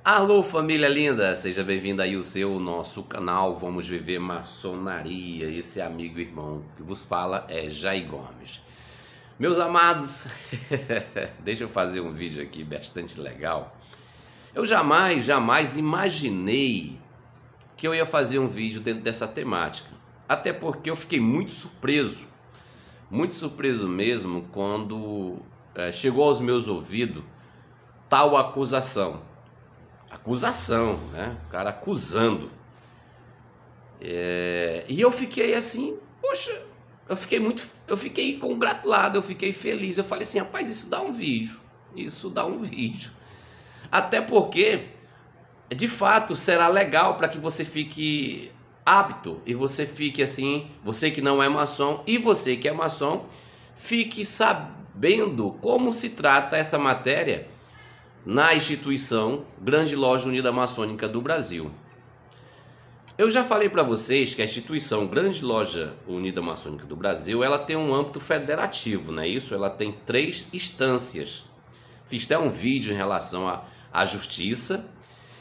Alô, família linda, seja bem-vindo aí ao nosso canal Vamos Viver Maçonaria. Esse amigo e irmão que vos fala é Jair Gomes. Meus amados, deixa eu fazer um vídeo aqui bastante legal. Eu jamais imaginei que eu ia fazer um vídeo dentro dessa temática. Até porque eu fiquei muito surpreso mesmo quando chegou aos meus ouvidos tal acusação. Acusação, né? O cara acusando. E eu fiquei assim, poxa, eu fiquei congratulado, eu fiquei feliz. Eu falei assim, rapaz, isso dá um vídeo. Até porque, de fato, será legal para que você fique apto e você fique assim, você que não é maçom e você que é maçom, fique sabendo como se trata essa matéria na instituição Grande Loja Unida Maçônica do Brasil. Eu já falei para vocês que a instituição Grande Loja Unida Maçônica do Brasil, ela tem um âmbito federativo, não é isso? Ela tem 3 instâncias. Fiz até um vídeo em relação à justiça.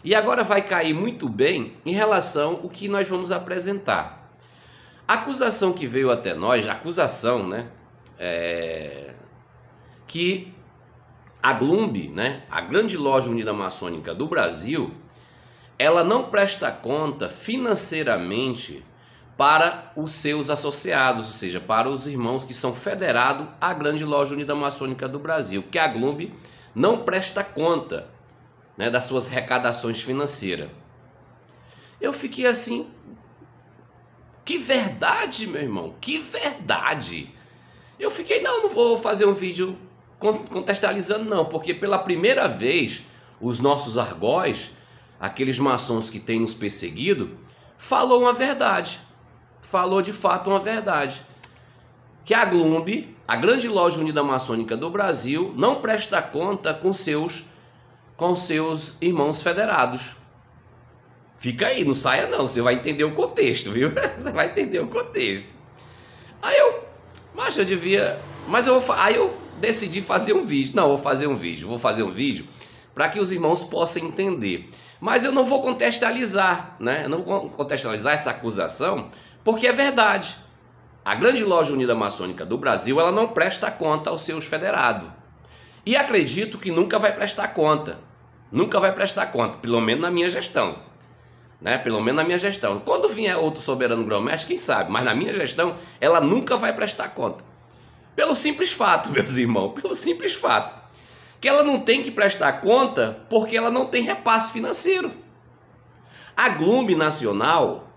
E agora vai cair muito bem em relação ao que nós vamos apresentar. A acusação que veio até nós, que a GLUMB, né, a Grande Loja Unida Maçônica do Brasil, ela não presta conta financeiramente para os seus associados, ou seja, para os irmãos que são federados à Grande Loja Unida Maçônica do Brasil, que a GLUMB não presta conta, né, das suas arrecadações financeiras. Eu fiquei assim, que verdade, meu irmão, que verdade. Eu fiquei, não vou fazer um vídeo contextualizando não, porque pela primeira vez os nossos argóis, aqueles maçons que têm nos perseguido, falou uma verdade, falou de fato uma verdade, que a GLUMB, a Grande Loja Unida Maçônica do Brasil, não presta conta com seus irmãos federados. Fica aí, não saia não, você vai entender o contexto, viu? Você vai entender o contexto. Aí eu decidi fazer um vídeo. Não, vou fazer um vídeo para que os irmãos possam entender. Mas eu não vou contextualizar, né? Eu não vou contextualizar essa acusação, porque é verdade. A Grande Loja Unida Maçônica do Brasil, ela não presta conta aos seus federados. E acredito que nunca vai prestar conta. Nunca vai prestar conta, pelo menos na minha gestão. Né? Pelo menos na minha gestão. Quando vier outro soberano grão-mestre, quem sabe? Mas na minha gestão, ela nunca vai prestar conta. Pelo simples fato, meus irmãos, pelo simples fato, que ela não tem que prestar conta porque ela não tem repasse financeiro. A GLUMB nacional,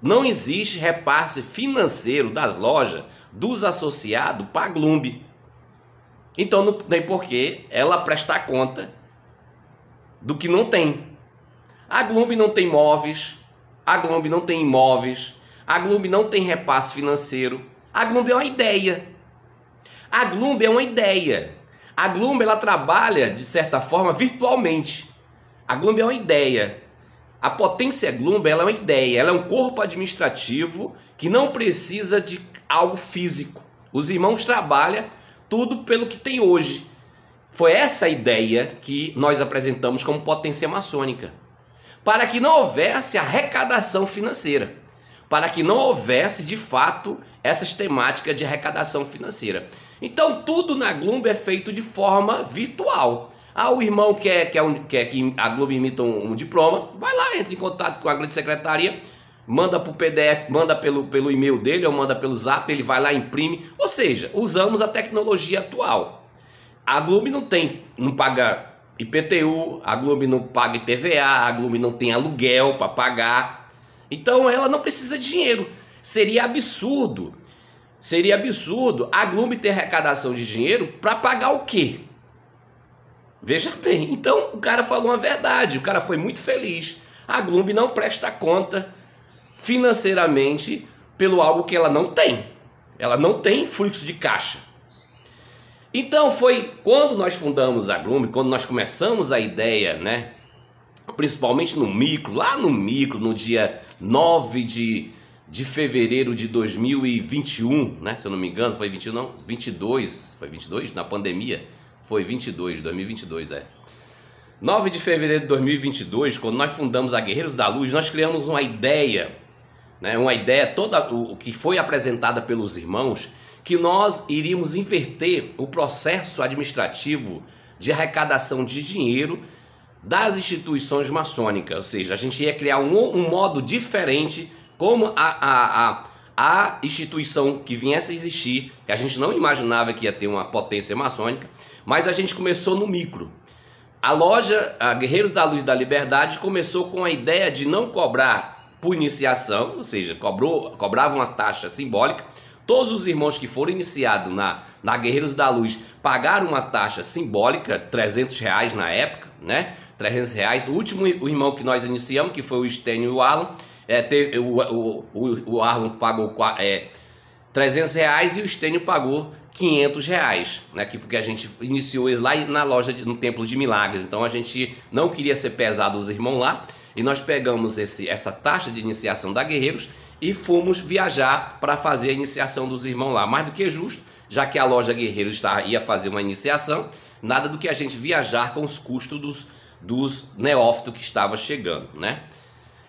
não existe repasse financeiro das lojas, dos associados para a GLUMB. Então não tem por que ela prestar conta do que não tem. A GLUMB não tem móveis, a GLUMB não tem imóveis, a GLUMB não tem repasse financeiro. A GLUMB é uma ideia. A GLUMB é uma ideia. A GLUMB, ela trabalha, de certa forma, virtualmente. A GLUMB é uma ideia. A potência GLUMB, ela é uma ideia. Ela é um corpo administrativo que não precisa de algo físico. Os irmãos trabalham tudo pelo que tem hoje. Foi essa a ideia que nós apresentamos como potência maçônica. Para que não houvesse arrecadação financeira. Para que não houvesse, de fato, essas temáticas de arrecadação financeira. Então, tudo na GLUMB é feito de forma virtual. O irmão quer que a GLUMB emita um diploma, vai lá, entra em contato com a grande secretaria, manda por PDF, manda pelo e-mail dele, ou manda pelo zap, ele vai lá e imprime. Ou seja, usamos a tecnologia atual. A GLUMB não paga IPTU, a GLUMB não paga IPVA, a GLUMB não tem aluguel para pagar. Então ela não precisa de dinheiro. Seria absurdo a GLUMB ter arrecadação de dinheiro para pagar o quê? Veja bem, então o cara falou uma verdade, o cara foi muito feliz. A GLUMB não presta conta financeiramente pelo algo que ela não tem. Ela não tem fluxo de caixa. Então foi quando nós fundamos a GLUMB, quando nós começamos a ideia, né? Principalmente no micro, no dia 9 de fevereiro de 2021, né? Se eu não me engano, foi 21 não, 22, foi 22 na pandemia, foi 2022, 9 de fevereiro de 2022, quando nós fundamos a Guerreiros da Luz, nós criamos uma ideia, né, uma ideia toda o que foi apresentada pelos irmãos, que nós iríamos inverter o processo administrativo de arrecadação de dinheiro das instituições maçônicas, ou seja, a gente ia criar um modo diferente, como a instituição que viesse a existir, que a gente não imaginava que ia ter uma potência maçônica, mas a gente começou no micro. A loja, a Guerreiros da Luz da Liberdade, começou com a ideia de não cobrar por iniciação, ou seja, cobrava uma taxa simbólica. Todos os irmãos que foram iniciados na Guerreiros da Luz pagaram uma taxa simbólica, R$300 na época, né? R$300. O último irmão que nós iniciamos, que foi o Estênio e o Arlon, o Arlon pagou R$300 e o Estênio pagou R$500, né? Porque a gente iniciou eles lá na loja, no Templo de Milagres. Então a gente não queria ser pesado os irmãos lá, e nós pegamos essa taxa de iniciação da Guerreiros e fomos viajar para fazer a iniciação dos irmãos lá. Mais do que justo, já que a loja Guerreiros ia fazer uma iniciação, nada do que a gente viajar com os custos dos neófitos que estava chegando, né?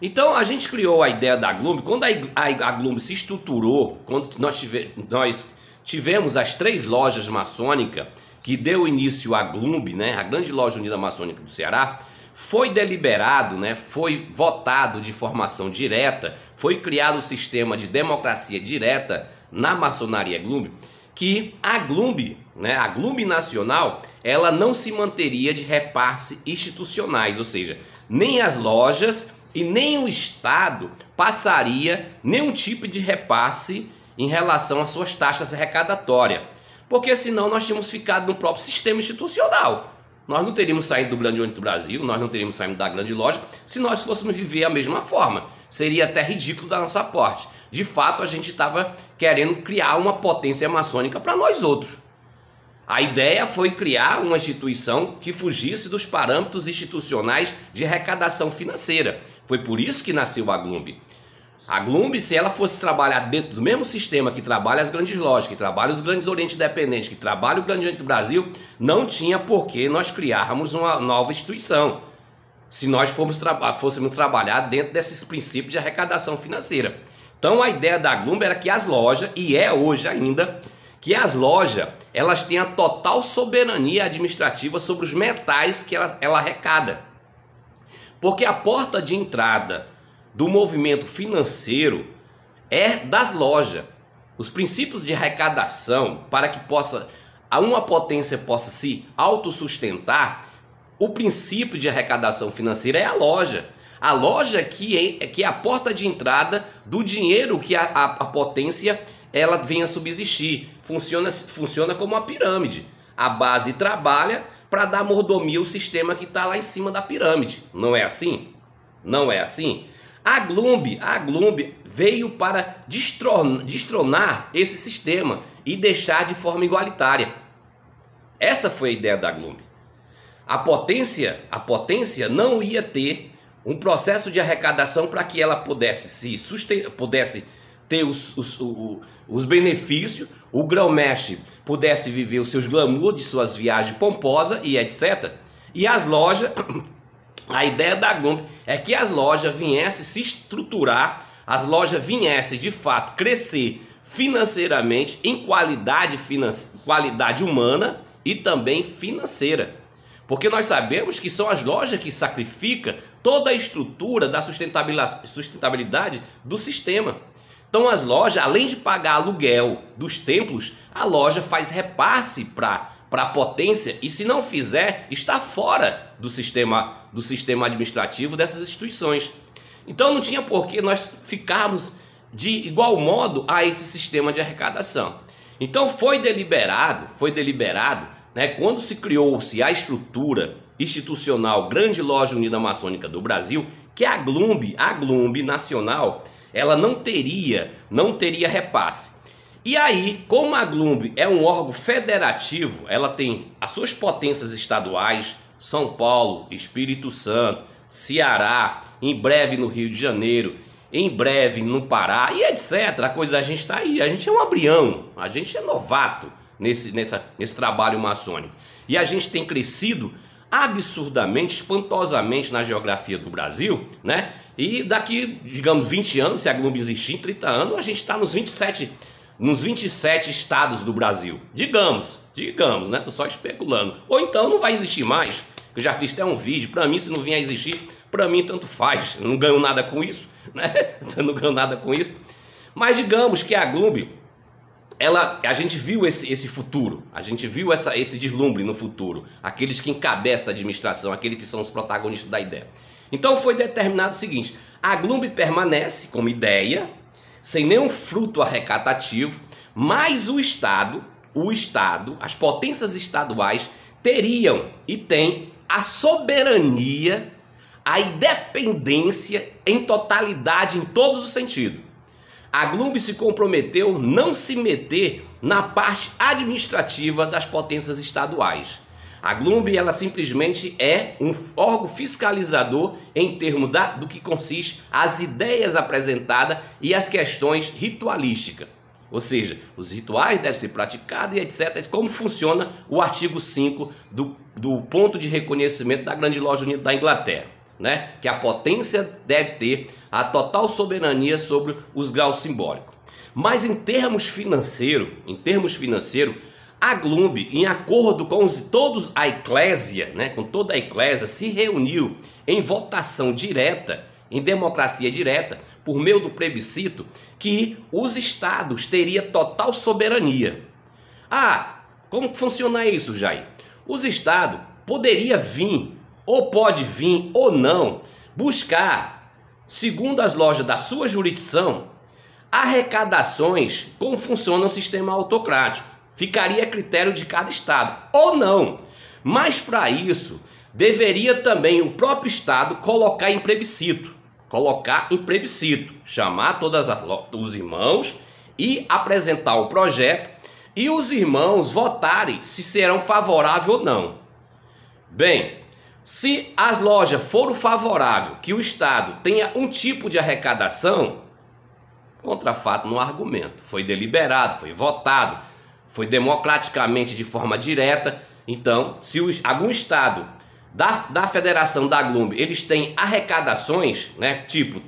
Então a gente criou a ideia da Glumb. Quando a Glumb se estruturou, quando nós tivemos as 3 lojas maçônicas que deu início à Glumb, né, a grande loja unida maçônica do Ceará, foi deliberado, né, foi votado de formação direta, foi criado o sistema de democracia direta na maçonaria Glumb, que a Glumb, né, a Glumb nacional, ela não se manteria de repasse institucionais, ou seja, nem as lojas e nem o Estado passaria nenhum tipo de repasse em relação às suas taxas arrecadatórias, porque senão nós tínhamos ficado no próprio sistema institucional. Nós não teríamos saído do Grande Oriente do Brasil, nós não teríamos saído da grande loja, se nós fôssemos viver a mesma forma. Seria até ridículo da nossa parte. De fato, a gente estava querendo criar uma potência maçônica para nós outros. A ideia foi criar uma instituição que fugisse dos parâmetros institucionais de arrecadação financeira. Foi por isso que nasceu a Glumb. A Glumb, se ela fosse trabalhar dentro do mesmo sistema que trabalha as grandes lojas, que trabalha os grandes orientes independentes, que trabalha o Grande Oriente do Brasil, não tinha por que nós criarmos uma nova instituição, se nós fôssemos trabalhar dentro desses princípios de arrecadação financeira. Então a ideia da Glumb era que as lojas, e é hoje ainda, que as lojas elas têm a total soberania administrativa sobre os metais que ela arrecada. Porque a porta de entrada do movimento financeiro é das lojas. Os princípios de arrecadação, para que uma potência possa se autossustentar, o princípio de arrecadação financeira é a loja. A loja que é a porta de entrada do dinheiro que a potência ela venha a subsistir. Funciona como uma pirâmide. A base trabalha para dar mordomia ao sistema que está lá em cima da pirâmide. Não é assim? Não é assim? A Glumb veio para destronar esse sistema e deixar de forma igualitária. Essa foi a ideia da Glumb. A potência não ia ter um processo de arrecadação para que ela pudesse ter os benefícios, o grão-mestre pudesse viver os seus glamour de suas viagens pomposas e etc. E as lojas... A ideia da Glumb é que as lojas viessem se estruturar, as lojas viessem de fato crescer financeiramente, em qualidade humana e também financeira. Porque nós sabemos que são as lojas que sacrificam toda a estrutura da sustentabilidade do sistema. Então as lojas, além de pagar aluguel dos templos, a loja faz repasse para a potência, e se não fizer, está fora do sistema administrativo dessas instituições. Então não tinha por que nós ficarmos de igual modo a esse sistema de arrecadação. Então foi deliberado, né, quando se criou-se a estrutura institucional Grande Loja Unida Maçônica do Brasil, que a Glumb nacional, ela não teria repasse. E aí, como a Glumb é um órgão federativo, ela tem as suas potências estaduais, São Paulo, Espírito Santo, Ceará, em breve no Rio de Janeiro, em breve no Pará e etc. A gente está aí, a gente é um embrião, a gente é novato nesse trabalho maçônico. E a gente tem crescido absurdamente, espantosamente na geografia do Brasil, né? E daqui, digamos, 20 anos, se a Globo existir, em 30 anos, a gente está nos 27 estados do Brasil. Digamos, né? Tô só especulando. Ou então não vai existir mais. Eu já fiz até um vídeo. Para mim, se não vier a existir, para mim tanto faz. Eu não ganho nada com isso, né? Eu não ganho nada com isso. Mas digamos que a Globo, a gente viu esse futuro, a gente viu esse deslumbre no futuro, aqueles que encabeçam a administração, aqueles que são os protagonistas da ideia. Então foi determinado o seguinte: a Globo permanece como ideia, sem nenhum fruto arrecadativo, mas o Estado, as potências estaduais teriam e têm a soberania, a independência em totalidade, em todos os sentidos. A Globo se comprometeu não se meter na parte administrativa das potências estaduais. A Globo, ela simplesmente é um órgão fiscalizador em termos do que consiste as ideias apresentadas e as questões ritualísticas. Ou seja, os rituais devem ser praticados e etc. Como funciona o artigo 5 do ponto de reconhecimento da Grande Loja Unida da Inglaterra, né? Que a potência deve ter a total soberania sobre os graus simbólicos. Mas em termos financeiros, a Globo, em acordo com todos a eclésia, né, com toda a eclésia, se reuniu em votação direta, em democracia direta, por meio do plebiscito, que os estados teriam total soberania. Ah, como que funciona isso, Jair? Os estados poderiam vir, ou pode vir ou não, buscar, segundo as lojas da sua jurisdição, arrecadações como funciona o sistema autocrático. Ficaria a critério de cada estado, ou não. Mas para isso, deveria também o próprio estado colocar em plebiscito. Chamar todos os irmãos e apresentar o projeto e os irmãos votarem se serão favoráveis ou não. Bem, se as lojas foram favoráveis que o estado tenha um tipo de arrecadação, contra fato no argumento. Foi deliberado, foi votado, foi democraticamente de forma direta. Então, se algum estado da federação da Globo, eles têm arrecadações, né, tipo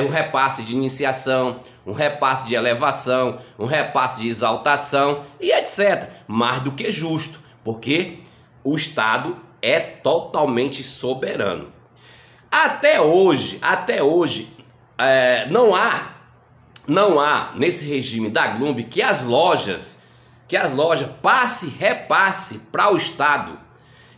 um repasse de iniciação, um repasse de elevação, um repasse de exaltação e etc. Mais do que justo, porque o estado é totalmente soberano. Até hoje, não há nesse regime da Globo que as lojas repasse para o Estado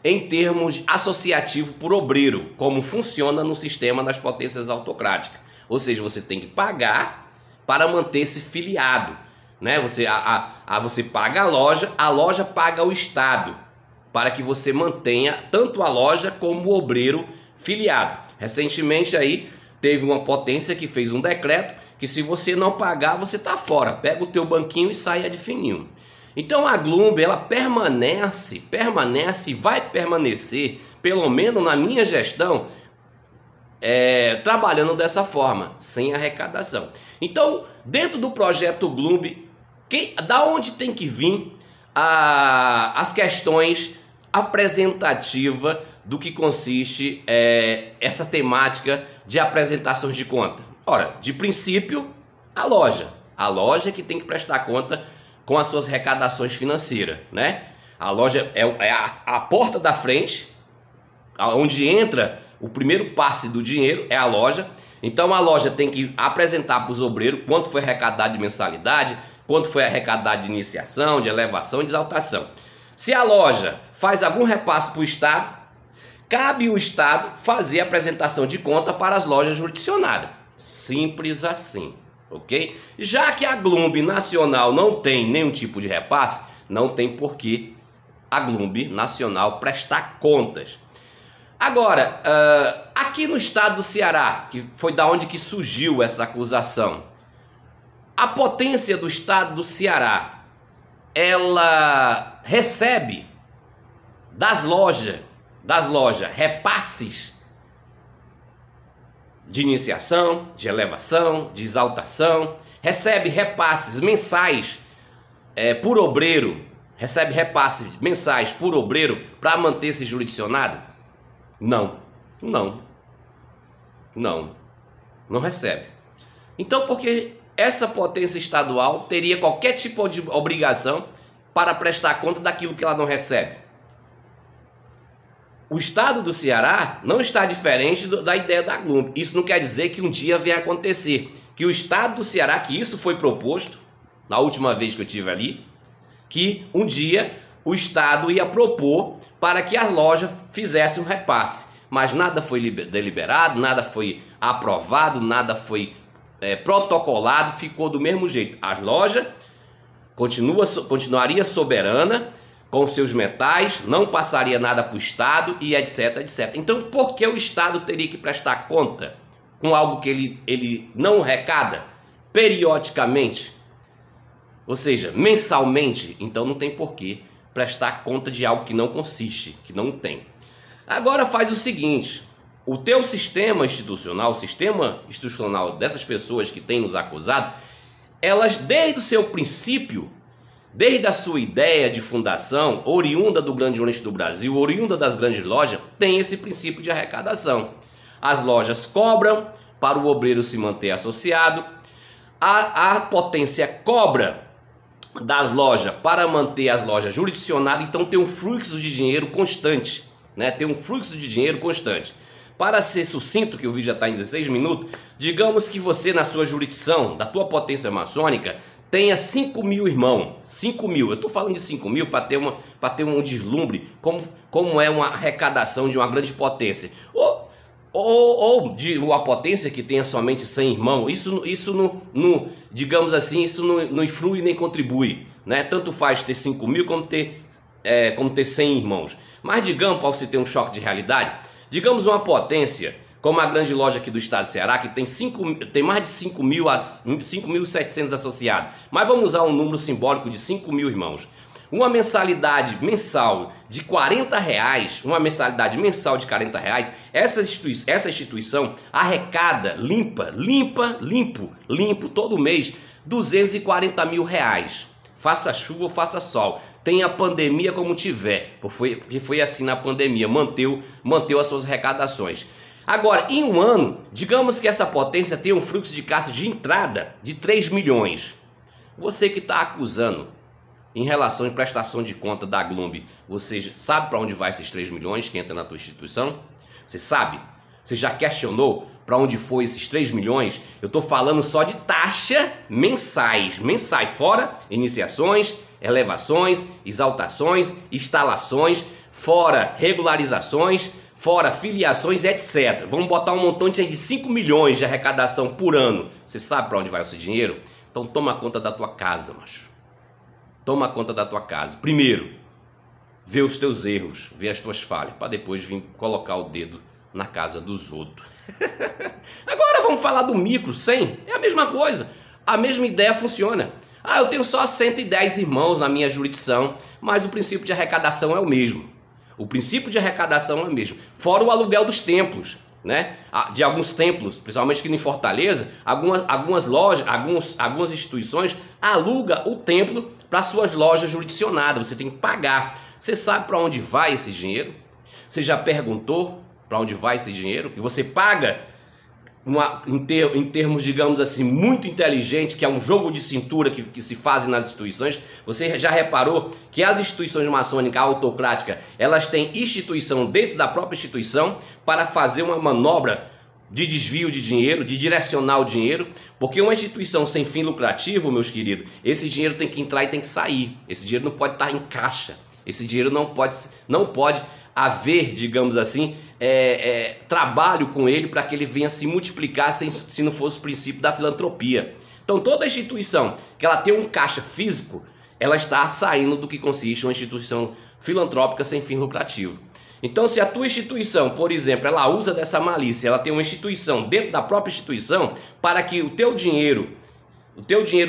em termos associativo por obreiro, como funciona no sistema das potências autocráticas. Ou seja, você tem que pagar para manter-se filiado, né? Você paga a loja paga o Estado, para que você mantenha tanto a loja como o obreiro filiado. Recentemente aí teve uma potência que fez um decreto que se você não pagar, você está fora. Pega o teu banquinho e sai de fininho. Então a Globo, ela permanece e vai permanecer, pelo menos na minha gestão, trabalhando dessa forma, sem arrecadação. Então, dentro do projeto Globo, da onde tem que vir as questões apresentativas do que consiste essa temática de apresentações de conta? Ora, de princípio, a loja que tem que prestar conta com as suas arrecadações financeiras, né? A loja é a porta da frente, onde entra o primeiro passe do dinheiro, é a loja. Então a loja tem que apresentar para os obreiros quanto foi arrecadado de mensalidade, quanto foi arrecadado de iniciação, de elevação e de exaltação. Se a loja faz algum repasse para o Estado, cabe o Estado fazer a apresentação de conta para as lojas jurisdicionadas. Simples assim. Ok? Já que a Globo Nacional não tem nenhum tipo de repasse, não tem por que a Globo Nacional prestar contas. Agora, aqui no estado do Ceará, que foi da onde que surgiu essa acusação, a potência do estado do Ceará, ela recebe das lojas repasses de iniciação, de elevação, de exaltação, recebe repasses mensais por obreiro, recebe repasses mensais por obreiro para manter-se jurisdicionado? Não, não, não recebe. Então, porque essa potência estadual teria qualquer tipo de obrigação para prestar conta daquilo que ela não recebe? O estado do Ceará não está diferente da ideia da Glump. Isso não quer dizer que um dia venha acontecer. Que o estado do Ceará, que isso foi proposto, na última vez que eu estive ali, que um dia o estado ia propor para que as lojas fizessem um repasse. Mas nada foi deliberado, nada foi aprovado, nada foi protocolado, ficou do mesmo jeito. As lojas continuaria soberana, com seus metais, não passaria nada para o Estado e etc, etc. Então, por que o Estado teria que prestar conta com algo que ele não arrecada periodicamente? Ou seja, mensalmente? Então não tem por que prestar conta de algo que não consiste, que não tem. Agora faz o seguinte, o teu sistema institucional, o sistema institucional dessas pessoas que têm nos acusado, elas desde o seu princípio, desde a sua ideia de fundação, oriunda do Grande Oriente do Brasil, oriunda das grandes lojas, tem esse princípio de arrecadação. As lojas cobram para o obreiro se manter associado, a potência cobra das lojas para manter as lojas jurisdicionadas, então tem um fluxo de dinheiro constante, né? Tem um fluxo de dinheiro constante. Para ser sucinto, que o vídeo já está em 16 minutos, digamos que você na sua jurisdição, da tua potência maçônica, tenha 5 mil irmãos, 5 mil, eu estou falando de 5 mil para ter um deslumbre, como é uma arrecadação de uma grande potência, ou de uma potência que tenha somente 100 irmãos, isso não, digamos assim, isso não influi nem contribui, né? Tanto faz ter 5 mil como ter 100 irmãos, mas digamos, para você ter um choque de realidade, digamos uma potência como a grande loja aqui do estado do Ceará, que tem mais de 5.700 associados. Mas vamos usar um número simbólico de 5 mil irmãos. Uma mensalidade mensal de R$40, uma mensalidade mensal de R$40, essa instituição arrecada, limpo, todo mês, R$240 mil. Faça chuva ou faça sol, tenha pandemia como tiver, porque foi assim na pandemia, manteu as suas arrecadações. Agora, em um ano, digamos que essa potência tem um fluxo de caixa de entrada de 3 milhões. Você que está acusando em relação à prestação de conta da Glump, você sabe para onde vai esses 3 milhões que entra na tua instituição? Você sabe? Você já questionou para onde foi esses 3 milhões? Eu estou falando só de taxa mensais, fora iniciações, elevações, exaltações, instalações, fora regularizações, fora filiações, etc. Vamos botar um montante de 5 milhões de arrecadação por ano. Você sabe para onde vai o seu dinheiro? Então toma conta da tua casa, macho. Toma conta da tua casa. Primeiro, vê os teus erros, vê as tuas falhas, para depois vir colocar o dedo na casa dos outros. Agora vamos falar do micro, 100. É a mesma coisa. A mesma ideia funciona. Ah, eu tenho só 110 irmãos na minha jurisdição, mas o princípio de arrecadação é o mesmo. O princípio de arrecadação é o mesmo. Fora o aluguel dos templos, né? De alguns templos, principalmente aqui em Fortaleza, algumas lojas, algumas instituições alugam o templo para suas lojas jurisdicionadas. Você tem que pagar. Você sabe para onde vai esse dinheiro? Você já perguntou para onde vai esse dinheiro? Que você paga em termos, digamos assim, muito inteligente, que é um jogo de cintura que se faz nas instituições. Você já reparou que as instituições maçônicas autocráticas, elas têm instituição dentro da própria instituição para fazer uma manobra de desvio de dinheiro, de direcionar o dinheiro, porque uma instituição sem fim lucrativo, meus queridos, esse dinheiro tem que entrar e tem que sair. Esse dinheiro não pode estar em caixa. Esse dinheiro não pode haver, digamos assim, trabalho com ele para que ele venha se multiplicar se não fosse o princípio da filantropia. Então toda instituição que ela tem um caixa físico, ela está saindo do que consiste uma instituição filantrópica sem fim lucrativo. Então se a tua instituição, por exemplo, ela usa dessa malícia, ela tem uma instituição dentro da própria instituição para que o teu dinheiro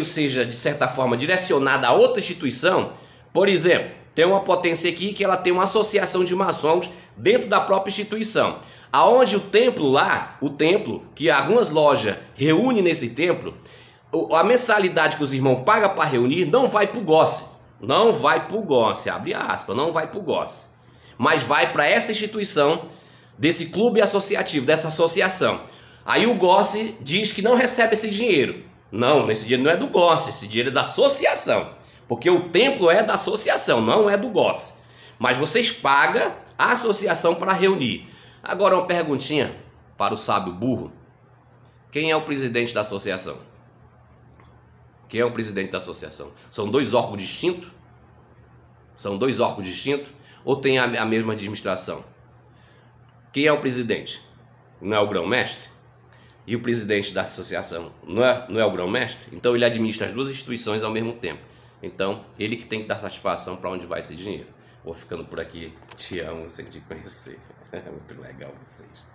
seja de certa forma direcionado a outra instituição, por exemplo, tem uma potência aqui que ela tem uma associação de maçons dentro da própria instituição. Aonde o templo que algumas lojas reúnem nesse templo, a mensalidade que os irmãos pagam para reunir não vai para o GOSSE. Não vai para o GOS, abre aspas, não vai para o GOS. Mas vai para essa instituição, desse clube associativo, dessa associação. Aí o GOS diz que não recebe esse dinheiro. Não, esse dinheiro não é do GOS, esse dinheiro é da associação. Porque o templo é da associação, não é do GOS. Mas vocês pagam a associação para reunir. Agora uma perguntinha para o sábio burro. Quem é o presidente da associação? Quem é o presidente da associação? São dois órgãos distintos? São dois órgãos distintos? Ou tem a mesma administração? Quem é o presidente? Não é o grão-mestre? E o presidente da associação não é o grão-mestre? Então ele administra as duas instituições ao mesmo tempo. Então ele que tem que dar satisfação para onde vai esse dinheiro. Vou ficando por aqui. Te amo sem te conhecer. É muito legal vocês.